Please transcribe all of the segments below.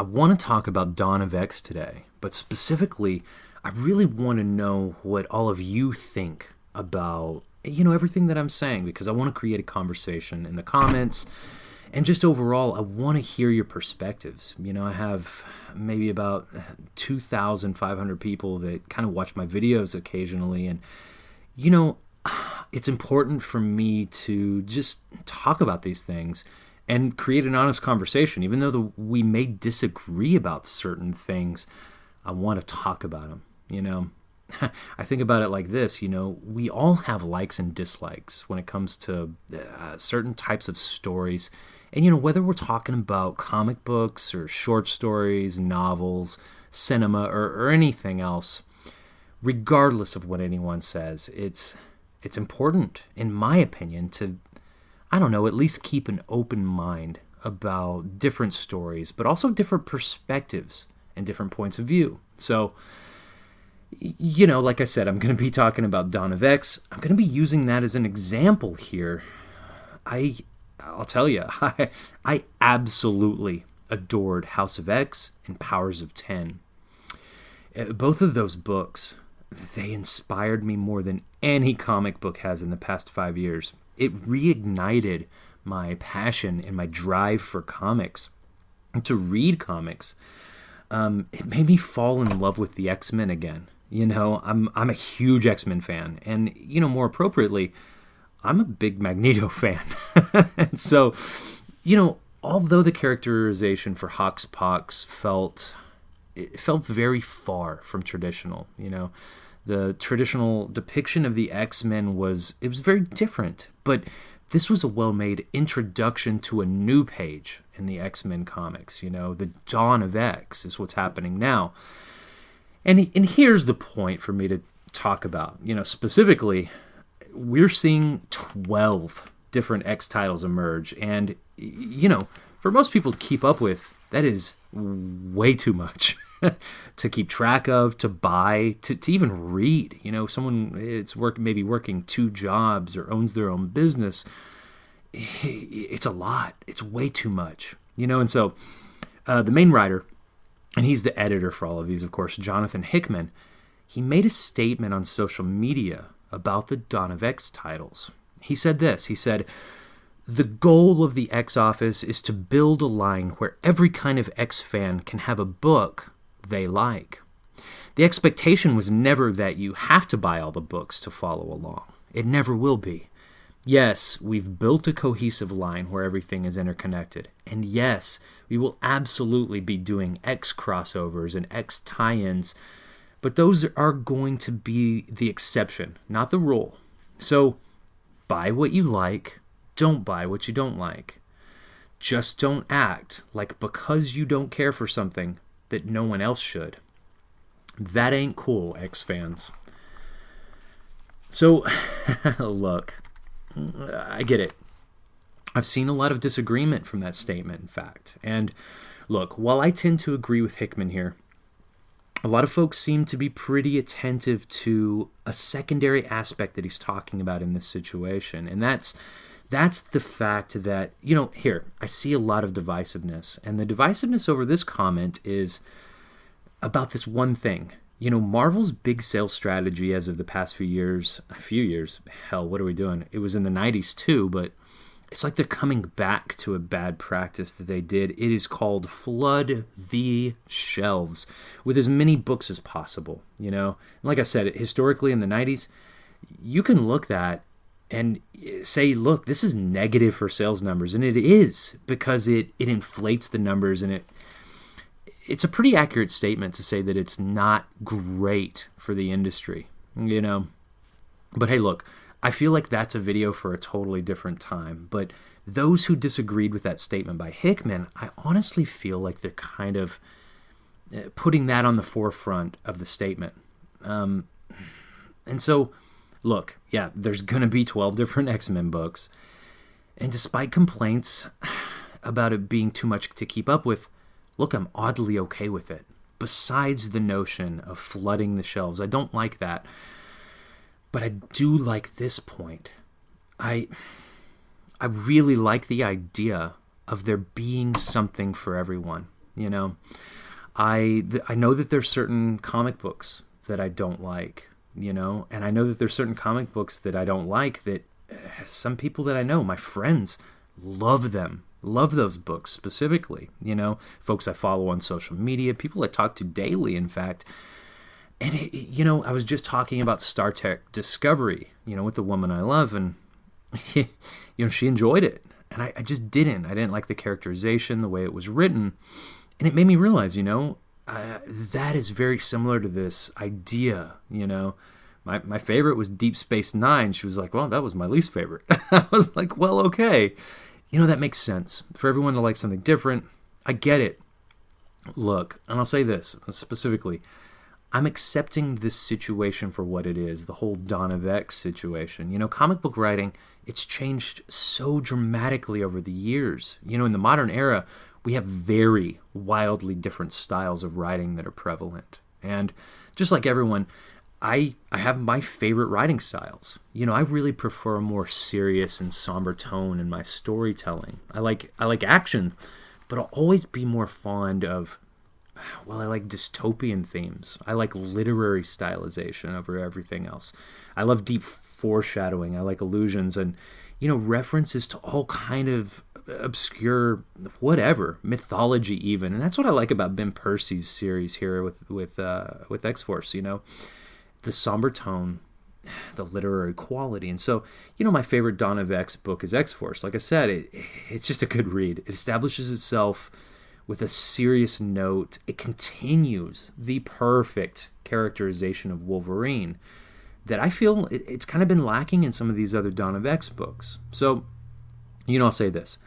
I want to talk about Dawn of X today, but specifically, I really want to know what all of you think about, everything that I'm saying, because I want to create a conversation in the comments. And just overall, I want to hear your perspectives. I have maybe about 2,500 people that kind of watch my videos occasionally. And, it's important for me to just talk about these things and create an honest conversation. Even though we may disagree about certain things, I want to talk about them, I think about it like this, we all have likes and dislikes when it comes to certain types of stories. And, whether we're talking about comic books or short stories, novels, cinema, or anything else, regardless of what anyone says, it's important, in my opinion, to, at least keep an open mind about different stories, but also different perspectives and different points of view. So, like I said, I'm going to be talking about Dawn of X. I'm going to be using that as an example here. I'll tell you, I absolutely adored House of X and Powers of 10. Both of those books, they inspired me more than any comic book has in the past 5 years. It reignited my passion and my drive for comics and to read comics. It made me fall in love with the X-Men again. I'm a huge X-Men fan, and more appropriately, I'm a big Magneto fan. And so, although the characterization for Hoxpox felt very far from traditional, the traditional depiction of the X-Men was very different, but this was a well-made introduction to a new page in the X-Men comics. The Dawn of X is what's happening now. And here's the point for me to talk about. Specifically, we're seeing 12 different X titles emerge. And, for most people to keep up with, that is way too much to keep track of, to buy, to even read. Someone maybe working 2 jobs or owns their own business. It's a lot. It's way too much. And so the main writer, and he's the editor for all of these, of course, Jonathan Hickman, he made a statement on social media about the Dawn of X titles. He said this, he said, "The goal of the X Office is to build a line where every kind of X fan can have a book they like. The expectation was never that you have to buy all the books to follow along. It never will be. Yes, we've built a cohesive line where everything is interconnected. And yes, we will absolutely be doing X crossovers and X tie-ins, but those are going to be the exception, not the rule. So buy what you like, don't buy what you don't like. Just don't act like because you don't care for something that no one else should. That ain't cool, X fans." So, look, I get it. I've seen a lot of disagreement from that statement, in fact. And look, while I tend to agree with Hickman here, a lot of folks seem to be pretty attentive to a secondary aspect that he's talking about in this situation. And that's the fact that, here, I see a lot of divisiveness. And the divisiveness over this comment is about this one thing. Marvel's big sales strategy as of the past few years, hell, what are we doing? It was in the 90s too, but it's like they're coming back to a bad practice that they did. It is called flood the shelves with as many books as possible, Like I said, historically in the 90s, you can look at and say, look, this is negative for sales numbers. And it is, because it inflates the numbers, and it's a pretty accurate statement to say that it's not great for the industry, But hey, look, I feel like that's a video for a totally different time. But those who disagreed with that statement by Hickman, I honestly feel like they're kind of putting that on the forefront of the statement. And so, look, yeah, there's going to be 12 different X-Men books. And despite complaints about it being too much to keep up with, look, I'm oddly okay with it. Besides the notion of flooding the shelves, I don't like that. But I do like this point. I really like the idea of there being something for everyone. You know, I know that there's certain comic books that I don't like, you know, and I know that there's certain comic books that I don't like that some people that I know, my friends, love them, love those books specifically, you know, folks I follow on social media, people I talk to daily, in fact. And, you know, I was just talking about Star Trek Discovery, you know, with the woman I love, and, you know, she enjoyed it. And I just didn't. I didn't like the characterization, the way it was written. And it made me realize, you know, that is very similar to this idea, you know. My favorite was Deep Space Nine. She was like, well, that was my least favorite. I was like, well, okay. You know, that makes sense. For everyone to like something different, I get it. Look, and I'll say this specifically. I'm accepting this situation for what it is, the whole Dawn of X situation. You know, comic book writing, it's changed so dramatically over the years. You know, in the modern era, we have very wildly different styles of writing that are prevalent. And just like everyone, I have my favorite writing styles. You know, I really prefer a more serious and somber tone in my storytelling. I like action, but I'll always be more fond of, well, I like dystopian themes. I like literary stylization over everything else. I love deep foreshadowing. I like illusions and, you know, references to all kind of obscure whatever, mythology even. And that's what I like about Ben Percy's series here with X-Force, you know. The somber tone, the literary quality. And so, you know, my favorite Dawn of X book is X-Force. Like I said, it's just a good read. It establishes itself with a serious note. It continues the perfect characterization of Wolverine that I feel it's kind of been lacking in some of these other Dawn of X books. So, you know, I'll say this.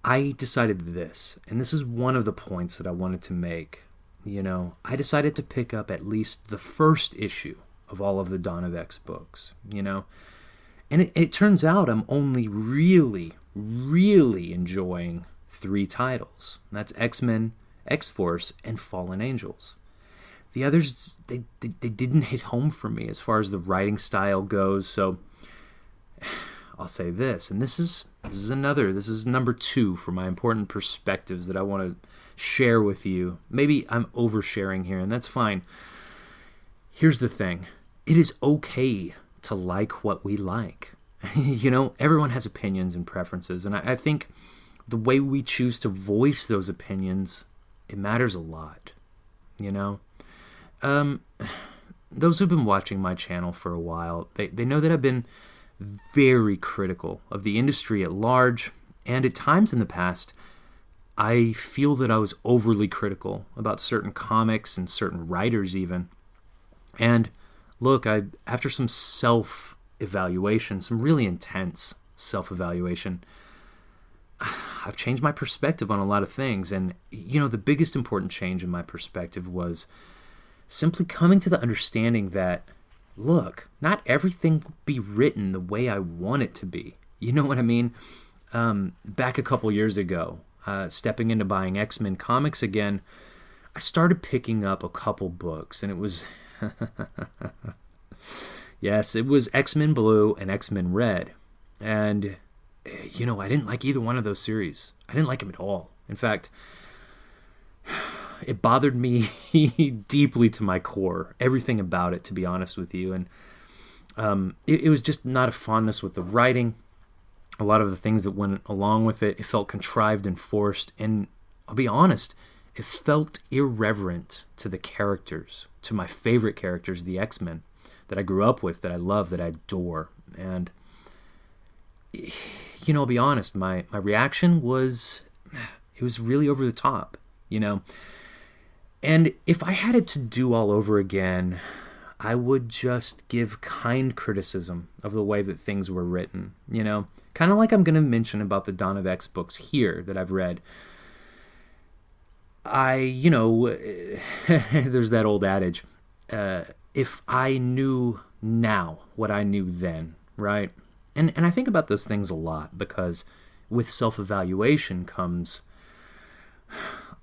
I decided this, and this is one of the points that I wanted to make. You know, I decided to pick up at least the first issue of all of the Dawn of X books, you know. And it turns out I'm only really, really enjoying 3 titles. That's X-Men, X-Force, and Fallen Angels. The others, they didn't hit home for me as far as the writing style goes, so I'll say this, and this is number 2 for my important perspectives that I want to share with you. Maybe I'm oversharing here, and that's fine. Here's the thing. It is okay to like what we like. You know, everyone has opinions and preferences, and I think the way we choose to voice those opinions, it matters a lot, you know? Those who've been watching my channel for a while, they know that I've been very critical of the industry at large, and at times in the past, I feel that I was overly critical about certain comics and certain writers even. And look, after some self-evaluation, some really intense self-evaluation, I've changed my perspective on a lot of things. And, you know, the biggest important change in my perspective was simply coming to the understanding that, look, not everything will be written the way I want it to be. You know what I mean? Back a couple years ago, stepping into buying X-Men comics again, I started picking up a couple books, and it was... yes, it was X-Men Blue and X-Men Red. And, you know, I didn't like either one of those series. I didn't like them at all. In fact, it bothered me deeply to my core, everything about it, to be honest with you. And it was just not a fondness with the writing. A lot of the things that went along with it, it felt contrived and forced. And I'll be honest, it felt irreverent to the characters, to my favorite characters, the X-Men, that I grew up with, that I love, that I adore. And, you know, I'll be honest, my reaction was, it was really over the top, you know. And if I had it to do all over again, I would just give kind criticism of the way that things were written, you know. Kind of like I'm going to mention about the Dawn of X books here that I've read. You know, there's that old adage, if I knew now what I knew then, right? And I think about those things a lot because with self-evaluation comes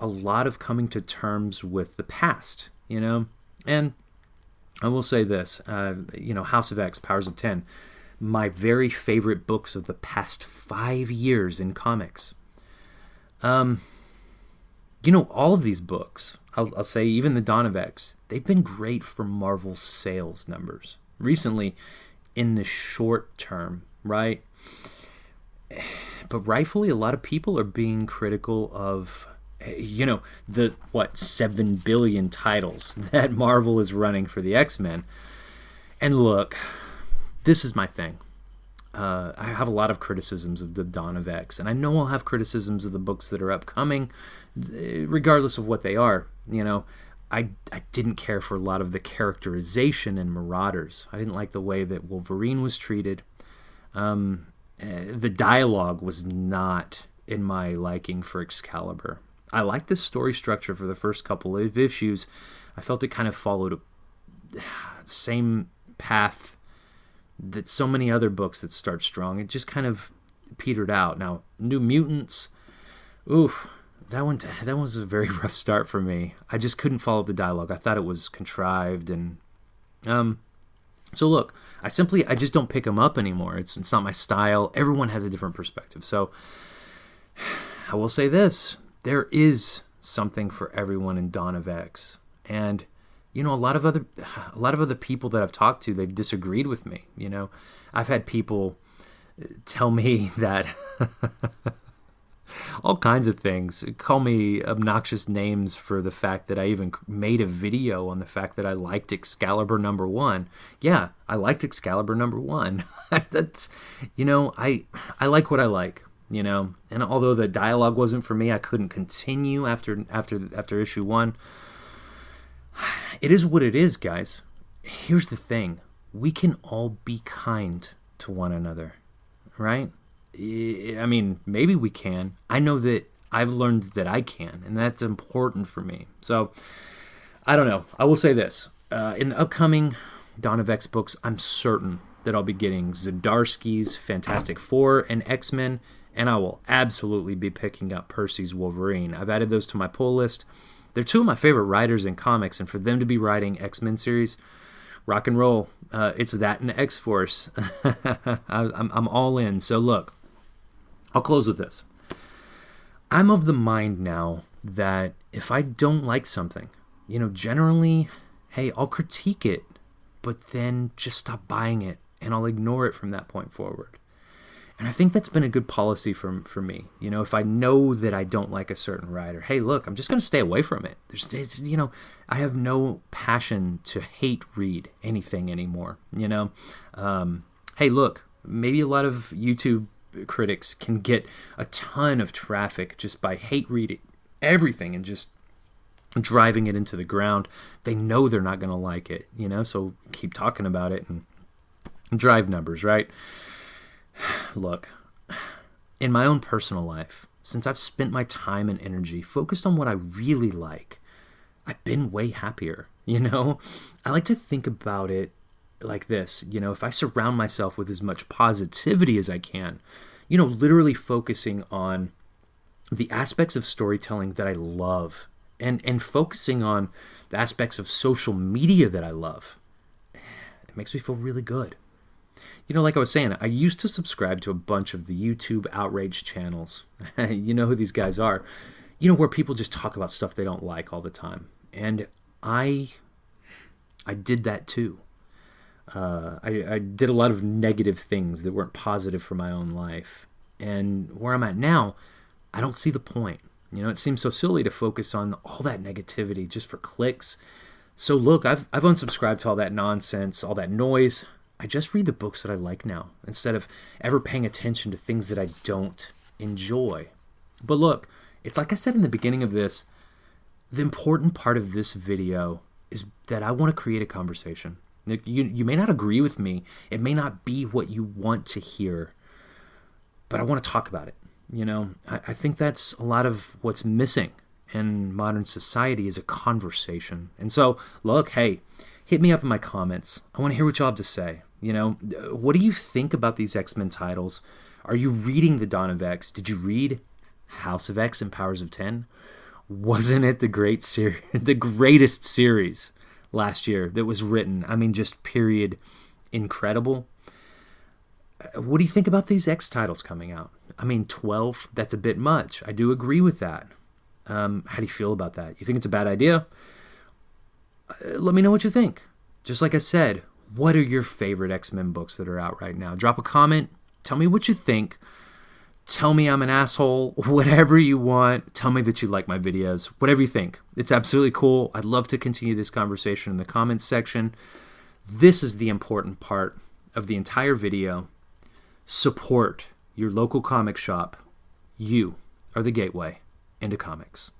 a lot of coming to terms with the past, you know? And I will say this, you know, House of X, Powers of 10, my very favorite books of the past 5 years in comics. all of these books, I'll say even the Dawn of X, they've been great for Marvel sales numbers recently in the short term, right? But rightfully, a lot of people are being critical of, the 7 billion titles that Marvel is running for the X-Men. And look, this is my thing. I have a lot of criticisms of the Dawn of X, and I know I'll have criticisms of the books that are upcoming, regardless of what they are. I didn't care for a lot of the characterization in Marauders. I didn't like the way that Wolverine was treated. The dialogue was not in my liking for Excalibur. I liked the story structure for the first couple of issues. I felt it kind of followed the same path that so many other books that start strong. It just kind of petered out. Now, New Mutants, oof, that was a very rough start for me. I just couldn't follow the dialogue. I thought it was contrived, and so look, I just don't pick them up anymore. It's not my style. Everyone has a different perspective. So I will say this: there is something for everyone in Dawn of X, and a lot of other people that I've talked to, they've disagreed with me. I've had people tell me that all kinds of things, call me obnoxious names for the fact that I even made a video on the fact that I liked Excalibur #1. Yeah, I liked Excalibur #1. That's, I like what I like, and although the dialogue wasn't for me, I couldn't continue after issue 1. It is what it is, guys. Here's the thing. We can all be kind to one another, right? I mean, maybe we can. I know that I've learned that I can, and that's important for me. So, I don't know. I will say this. In the upcoming Dawn of X books, I'm certain that I'll be getting Zdarsky's Fantastic Four and X-Men, and I will absolutely be picking up Percy's Wolverine. I've added those to my pull list. They're two of my favorite writers in comics, and for them to be writing X-Men series, rock and roll. It's that and X-Force. I'm all in. So look, I'll close with this. I'm of the mind now that if I don't like something, generally, hey, I'll critique it, but then just stop buying it, and I'll ignore it from that point forward. And I think that's been a good policy for me. If I know that I don't like a certain writer, hey, look, I'm just going to stay away from it. I have no passion to hate read anything anymore. Hey, look, maybe a lot of YouTube critics can get a ton of traffic just by hate reading everything and just driving it into the ground. They know they're not going to like it, so keep talking about it and drive numbers, right? Look, in my own personal life, since I've spent my time and energy focused on what I really like, I've been way happier, I like to think about it like this, if I surround myself with as much positivity as I can, literally focusing on the aspects of storytelling that I love and focusing on the aspects of social media that I love, it makes me feel really good. Like I was saying, I used to subscribe to a bunch of the YouTube outrage channels. You know who these guys are. Where people just talk about stuff they don't like all the time. And I did that too. I did a lot of negative things that weren't positive for my own life. And where I'm at now, I don't see the point. It seems so silly to focus on all that negativity just for clicks. So look, I've unsubscribed to all that nonsense, all that noise. I just read the books that I like now, instead of ever paying attention to things that I don't enjoy. But look, it's like I said in the beginning of this, the important part of this video is that I want to create a conversation. You may not agree with me. It may not be what you want to hear, but I want to talk about it. I think that's a lot of what's missing in modern society is a conversation. And so, look, hey, hit me up in my comments. I want to hear what y'all have to say. What do you think about these X-Men titles? Are you reading the Dawn of X? Did you read House of X and Powers of 10? Wasn't it the greatest series last year that was written? I mean, just period, incredible. What do you think about these X titles coming out? I mean, 12, that's a bit much. I do agree with that. How do you feel about that? You think it's a bad idea? Let me know what you think. Just like I said, what are your favorite X-Men books that are out right now? Drop a comment. Tell me what you think. Tell me I'm an asshole. Whatever you want. Tell me that you like my videos. Whatever you think. It's absolutely cool. I'd love to continue this conversation in the comments section. This is the important part of the entire video. Support your local comic shop. You are the gateway into comics.